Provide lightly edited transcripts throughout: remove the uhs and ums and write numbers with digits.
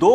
2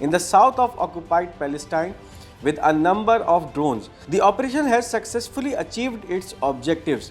in the south of occupied Palestine with a number of drones. The operation has successfully achieved its objectives.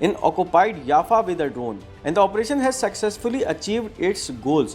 in occupied Yafa with a drone and the operation has successfully achieved its goals.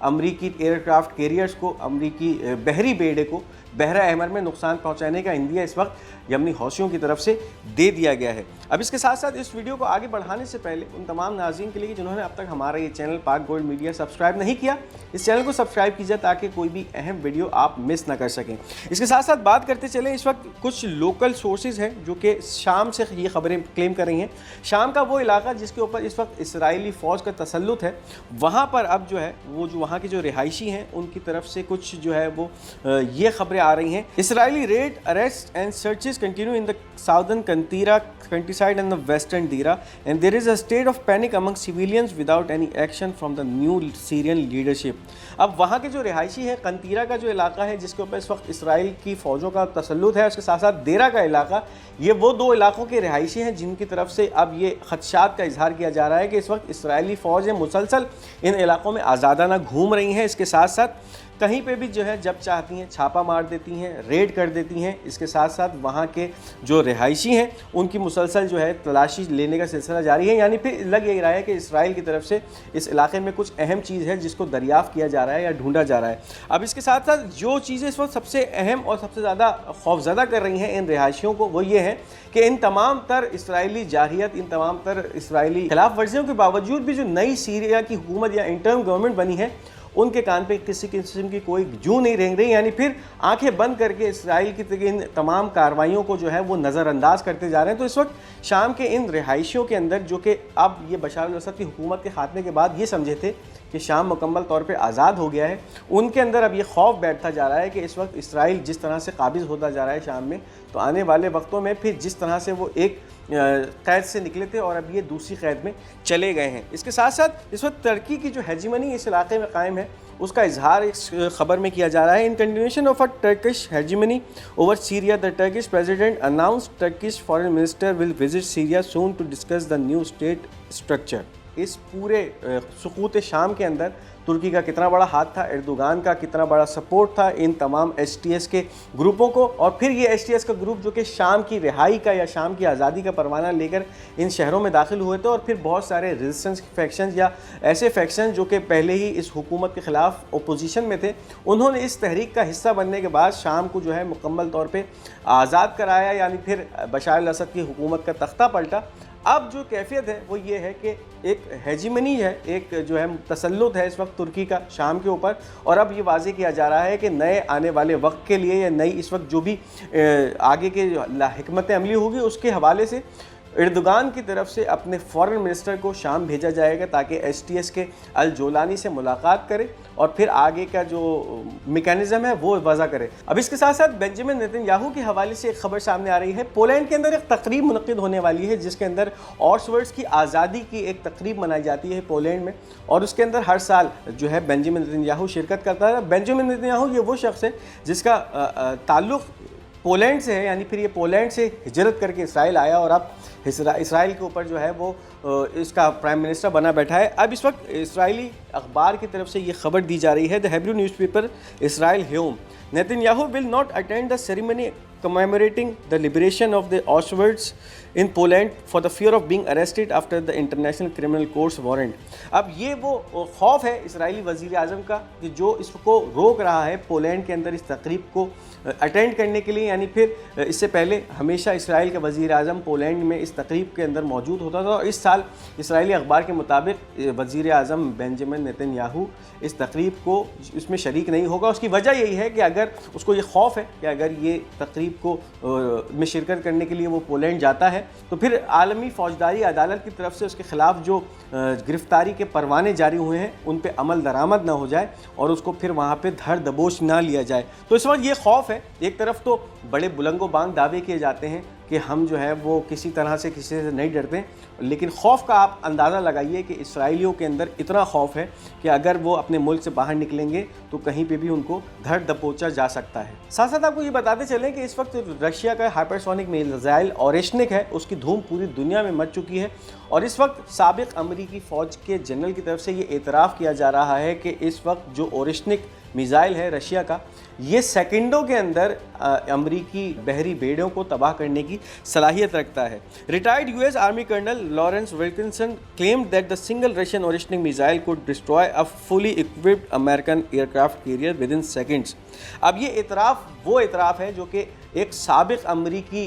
امریکی aircraft carriers کو, امریکی بحری بیڑے کو بحرہ احمر میں نقصان پہنچانے کا عندیہ اس وقت یمنی حوثیوں کی طرف سے دے دیا گیا ہے. اب اس کے ساتھ ساتھ اس ویڈیو کو آگے بڑھانے سے پہلے ان تمام ناظرین کے لیے جنہوں نے اب تک ہمارا یہ چینل پاک گولڈ میڈیا سبسکرائب نہیں کیا, اس چینل کو سبسکرائب کیجیے تاکہ کوئی بھی اہم ویڈیو آپ مس نہ کر سکیں. اس کے ساتھ ساتھ بات کرتے چلیں, اس وقت کچھ لوکل سورسز ہیں جو کہ شام سے یہ خبریں کلیم کر رہی ہیں. شام کا وہ علاقہ جس کے اوپر اس وقت اسرائیلی فوج کا تسلط ہے, وہاں پر اب جو ہے وہ جو وہاں کے جو رہائشی ہیں ان کی طرف سے کچھ جو ہے وہ یہ خبریں آ رہی ہیں. Israeli raid, arrest and searches continue in the southern Quneitra countryside and the western Dira, and there is a state of panic among civilians without any action from the new Syrian leadership. اب وہاں کے جو رہائشی ہیں, کنتیرا کا جو علاقہ ہے جس کے اوپر اس وقت اسرائیل کی فوجوں کا تسلط ہے, اس کے ساتھ ساتھ دیرا کا علاقہ, یہ وہ دو علاقوں کے رہائشی ہیں جن کی طرف سے اب یہ خدشات کا اظہار کیا جا رہا ہے کہ اس وقت اسرائیلی فوجیں مسلسل ان علاقوں میں آزادانہ گھوم رہی ہیں. اس کے ساتھ ساتھ کہیں پہ بھی جو ہے جب چاہتی ہیں چھاپا مار دیتی ہیں, ریڈ کر دیتی ہیں. اس کے ساتھ ساتھ وہاں کے جو رہائشی ہیں ان کی مسلسل جو ہے تلاشی لینے کا سلسلہ جاری ہے. یعنی پھر لگ یہی رہا ہے کہ اسرائیل کی طرف سے اس علاقے میں کچھ اہم چیز ہے جس کو دریافت کیا جا رہا ہے یا ڈھونڈا جا رہا ہے. اب اس کے ساتھ ساتھ جو چیزیں اس وقت سب سے اہم اور سب سے زیادہ خوفزدہ کر رہی ہیں ان رہائشیوں کو, وہ یہ ہے کہ ان تمام تر اسرائیلی جارحیت, ان تمام تر اسرائیلی خلاف ورزیوں کے باوجود بھی جو نئی سیریا کی حکومت یا انٹرم گورنمنٹ بنی ہے ان کے کان پہ کسی قسم کی کوئی جو نہیں رینگ رہی. یعنی پھر آنکھیں بند کر کے اسرائیل کی ان تمام کارروائیوں کو جو ہے وہ نظر انداز کرتے جا رہے ہیں. تو اس وقت شام کے ان رہائشیوں کے اندر جو کہ اب یہ بشار الاسد کی حکومت کے خاتمے کے بعد یہ سمجھے تھے کہ شام مکمل طور پہ آزاد ہو گیا ہے, ان کے اندر اب یہ خوف بیٹھتا جا رہا ہے کہ اس وقت اسرائیل جس طرح سے قابض ہوتا جا رہا ہے شام میں, تو آنے والے وقتوں میں پھر جس طرح سے وہ ایک قید سے نکلے تھے اور اب یہ دوسری قید میں چلے گئے ہیں. اس کے ساتھ ساتھ اس وقت ترکی کی جو ہیجمنی اس علاقے میں قائم ہے اس کا اظہار اس خبر میں کیا جا رہا ہے. In continuation of a Turkish hegemony over Syria, the Turkish president announced Turkish foreign minister will visit Syria soon to discuss the new state structure. اس پورے سقوط شام کے اندر ترکی کا کتنا بڑا ہاتھ تھا, اردوغان کا کتنا بڑا سپورٹ تھا ان تمام ایس ٹی ایس کے گروپوں کو, اور پھر یہ ایس ٹی ایس کا گروپ جو کہ شام کی رہائی کا یا شام کی آزادی کا پروانہ لے کر ان شہروں میں داخل ہوئے تھے, اور پھر بہت سارے ریزسٹنس فیکشنز یا ایسے فیکشنز جو کہ پہلے ہی اس حکومت کے خلاف اپوزیشن میں تھے, انہوں نے اس تحریک کا حصہ بننے کے بعد شام کو جو ہے مکمل طور پہ آزاد کرایا. یعنی پھر بشار الاسد کی حکومت کا تختہ پلٹا. اب جو کیفیت ہے وہ یہ ہے کہ ایک ہیجمنی ہے, ایک جو ہے تسلط ہے اس وقت ترکی کا شام کے اوپر, اور اب یہ واضح کیا جا رہا ہے کہ نئے آنے والے وقت کے لیے یا نئی اس وقت جو بھی آگے کے حکمت عملی ہوگی اس کے حوالے سے اردوغان کی طرف سے اپنے فارن منسٹر کو شام بھیجا جائے گا تاکہ ایس ٹی ایس کے الجولانی سے ملاقات کرے اور پھر آگے کا جو میکینزم ہے وہ وضع کرے. اب اس کے ساتھ ساتھ بنجامن نیتن یاہو کے حوالے سے ایک خبر سامنے آ رہی ہے. پولینڈ کے اندر ایک تقریب منعقد ہونے والی ہے جس کے اندر آؤشوٹس کی آزادی کی ایک تقریب منائی جاتی ہے پولینڈ میں, اور اس کے اندر ہر سال جو ہے بنجامن نیتن یاہو شرکت کرتا ہے. بنجامن نیتن یاہو یہ وہ شخص ہے جس کا تعلق پولینڈ سے ہے, یعنی پھر یہ پولینڈ سے ہجرت کر کے اسرائیل آیا اور اب اسرائیل کے اوپر جو ہے وہ اس کا پرائم منسٹر بنا بیٹھا ہے. اب اس وقت اسرائیلی اخبار کی طرف سے یہ خبر دی جا رہی ہے, the Hebrew newspaper Israel Hayom, Netanyahu will not attend the ceremony commemorating the liberation of the Auschwitz in Poland for the fear of being arrested after the International Criminal Court's warrant. اب یہ وہ خوف ہے اسرائیلی وزیر اعظم کا کہ جو اس کو روک رہا ہے پولینڈ کے اندر اس تقریب کو اٹینڈ کرنے کے لیے. یعنی پھر اس سے پہلے ہمیشہ اسرائیل کا وزیر اعظم پولینڈ میں اس تقریب کے اندر موجود ہوتا تھا, اور اس سال اسرائیلی اخبار کے مطابق وزیر اعظم بنجامن نیتن یاہو اس تقریب کو اس میں شریک نہیں ہوگا. اس کی وجہ یہی ہے کہ اگر اس کو یہ خوف ہے کہ اگر یہ تقریب کو میں شرکت کرنے کے لیے وہ پولینڈ جاتا ہے تو پھر عالمی فوجداری عدالت کی طرف سے اس کے خلاف جو گرفتاری کے پروانے جاری ہوئے ہیں ان پہ عمل درآمد نہ ہو جائے اور اس کو پھر وہاں پہ دھر دبوچ نہ لیا جائے. تو اس وقت یہ خوف ہے. ایک طرف تو بڑے بلند و بانگ دعوے کیے جاتے ہیں کہ ہم جو ہے وہ کسی طرح سے کسی سے نہیں ڈرتے, لیکن خوف کا آپ اندازہ لگائیے کہ اسرائیلیوں کے اندر اتنا خوف ہے کہ اگر وہ اپنے ملک سے باہر نکلیں گے تو کہیں پہ بھی ان کو دھر دبوچا جا سکتا ہے. ساتھ ساتھ آپ کو یہ بتاتے چلیں کہ اس وقت رشیا کا ہائپرسونک میزائل اورشنک ہے, اس کی دھوم پوری دنیا میں مچ چکی ہے, اور اس وقت سابق امریکی فوج کے جنرل کی طرف سے یہ اعتراف کیا جا رہا ہے کہ اس وقت جو اورشنک میزائل ہے رشیا کا, یہ سیکنڈوں کے اندر امریکی بحری بیڑیوں کو تباہ کرنے کی صلاحیت رکھتا ہے. Retired U S army colonel Lawrence Wilkinson claimed that the single Russian orogenic missile could destroy a fully equipped American aircraft carrier within seconds. اب یہ وہ اعتراف ہے جو کہ ایک سابق امریکی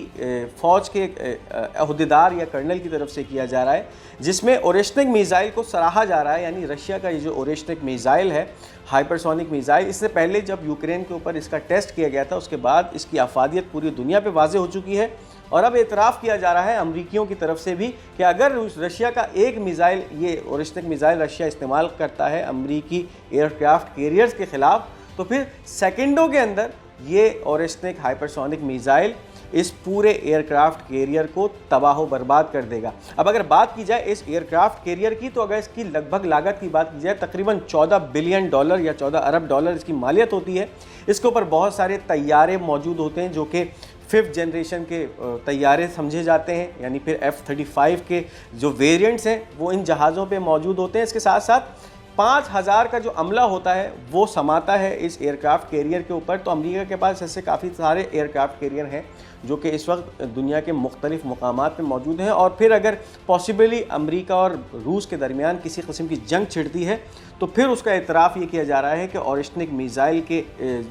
فوج کے عہدیدار یا کرنل کی طرف سے کیا جا رہا ہے، جس میں اورشنک میزائل کو سراہا جا رہا ہے. یعنی رشیا کا یہ جو اورشنک میزائل ہے، ہائپرسونک میزائل، اس سے پہلے جب یوکرین کے اوپر اس کا ٹیسٹ کیا گیا تھا، اس کے بعد اس کی افادیت پوری دنیا پہ واضح ہو چکی ہے. اور اب اعتراف کیا جا رہا ہے امریکیوں کی طرف سے بھی کہ اگر رشیا کا ایک میزائل، یہ اورشنک میزائل رشیا استعمال کرتا ہے امریکی ایئرکرافٹ کیریئرز کے خلاف، تو پھر سیکنڈوں کے اندر یہ اورشنک ہائپرسونک میزائل اس پورے ایئرکرافٹ کیریئر کو تباہ و برباد کر دے گا. اب اگر بات کی جائے اس ایئرکرافٹ کیریئر کی، تو اگر اس کی لگ بھگ لاگت کی بات کی جائے تقریباً $14 بلین یا $14 ارب اس کی مالیت ہوتی ہے. اس کے اوپر بہت سارے طیارے موجود ہوتے ہیں جو کہ 5th جنریشن کے طیارے سمجھے جاتے ہیں، یعنی پھر F-35 کے جو ویریئنٹس ہیں وہ ان جہازوں پہ موجود ہوتے ہیں. اس کے ساتھ ساتھ 5000 کا جو عملہ ہوتا ہے وہ سماتا ہے اس ایئرکرافٹ کیریئر کے اوپر. تو امریکہ کے پاس ایسے کافی سارے ایئرکرافٹ کیریئر ہیں جو کہ اس وقت دنیا کے مختلف مقامات پہ موجود ہیں. اور پھر اگر پاسبلی امریکہ اور روس کے درمیان کسی قسم کی جنگ چھڑتی ہے تو پھر اس کا اعتراف یہ کیا جا رہا ہے کہ اورشنک میزائل کے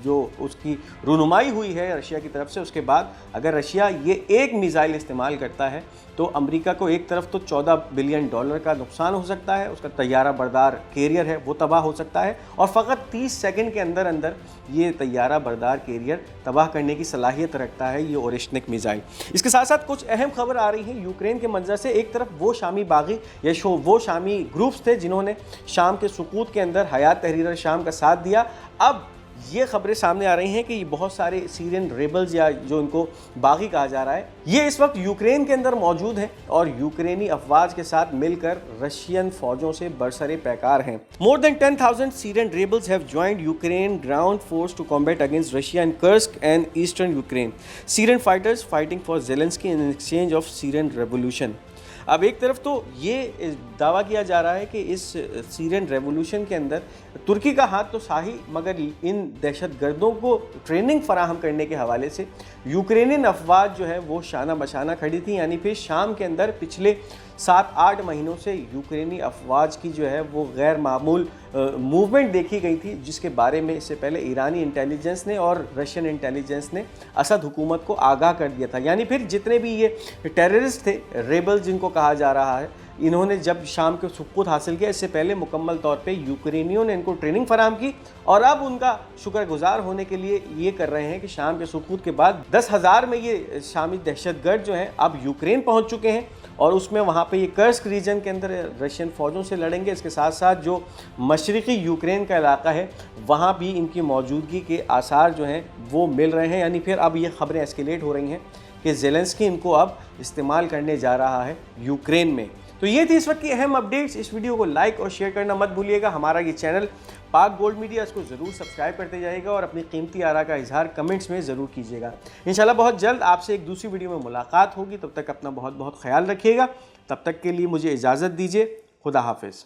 جو اس کی رونمائی ہوئی ہے رشیا کی طرف سے، اس کے بعد اگر رشیا یہ ایک میزائل استعمال کرتا ہے تو امریکہ کو ایک طرف تو $14 بلین کا نقصان ہو سکتا ہے، اس کا طیارہ بردار کیریئر ہے وہ تباہ ہو سکتا ہے، اور فقط 30 سیکنڈ کے اندر یہ طیارہ بردار کیریئر تباہ کرنے کی صلاحیت رکھتا ہے یہ اورشنک میزائل. اس کے ساتھ ساتھ کچھ اہم خبر آ رہی ہیں یوکرین کے منظر سے. ایک طرف وہ شامی باغی یا وہ شامی گروپس تھے جنہوں نے شام کے سقوط کے اندر حیات تحریر شام کا ساتھ دیا. اب یہ خبریں سامنے آ رہی ہیں کہ یہ بہت سارے سیرین ریبلز یا جو ان کو باغی کہا جا رہا ہے، یہ اس وقت یوکرین کے اندر موجود ہیں اور یوکرینی افواج کے ساتھ مل کر رشین فوجوں سے برسر پیکار ہیں. More than 10,000 Syrian rebels have joined Ukraine ground force to combat against Russia in Kursk and eastern Ukraine. Syrian fighters fighting for Zelensky in exchange of Syrian revolution. اب ایک طرف تو یہ دعویٰ کیا جا رہا ہے کہ اس سیرین ریولوشن کے اندر ترکی کا ہاتھ تو سا ہی، مگر ان دہشت گردوں کو ٹریننگ فراہم کرنے کے حوالے سے یوکرینین افواج جو ہے وہ شانہ بشانہ کھڑی تھی. یعنی پھر شام کے اندر پچھلے 7-8 مہینوں سے یوکرینی افواج کی جو ہے وہ غیر معمول موومنٹ دیکھی گئی تھی، جس کے بارے میں اس سے پہلے ایرانی انٹیلیجنس نے اور رشین انٹیلیجنس نے اسد حکومت کو آگاہ کر دیا تھا. یعنی پھر جتنے بھی یہ ٹیررسٹ تھے، ریبل جن کو کہا جا رہا ہے، انہوں نے جب شام کے سقوط حاصل کیا، اس سے پہلے مکمل طور پہ یوکرینیوں نے ان کو ٹریننگ فراہم کی، اور اب ان کا شکر گزار ہونے کے لیے یہ کر رہے ہیں کہ شام کے سقوط کے بعد 10,000 میں یہ شامی دہشت گرد جو ہیں اب یوکرین پہنچ چکے ہیں، اور اس میں وہاں پہ یہ کرسک ریجن کے اندر رشین فوجوں سے لڑیں گے. اس کے ساتھ ساتھ جو مشرقی یوکرین کا علاقہ ہے وہاں بھی ان کی موجودگی کے آثار جو ہیں وہ مل رہے ہیں. یعنی پھر اب یہ خبریں ایسکیلیٹ ہو رہی ہیں کہ زیلنسکی ان کو اب استعمال کرنے جا رہا ہے یوکرین میں. تو یہ تھی اس وقت کی اہم اپڈیٹس. اس ویڈیو کو لائک اور شیئر کرنا مت بھولیے گا. ہمارا یہ چینل پاک گولڈ میڈیا، اس کو ضرور سبسکرائب کرتے جائے گا اور اپنی قیمتی آراء کا اظہار کمنٹس میں ضرور کیجیے گا. انشاءاللہ بہت جلد آپ سے ایک دوسری ویڈیو میں ملاقات ہوگی. تب تک اپنا بہت بہت خیال رکھیے گا. تب تک کے لیے مجھے اجازت دیجیے. خدا حافظ.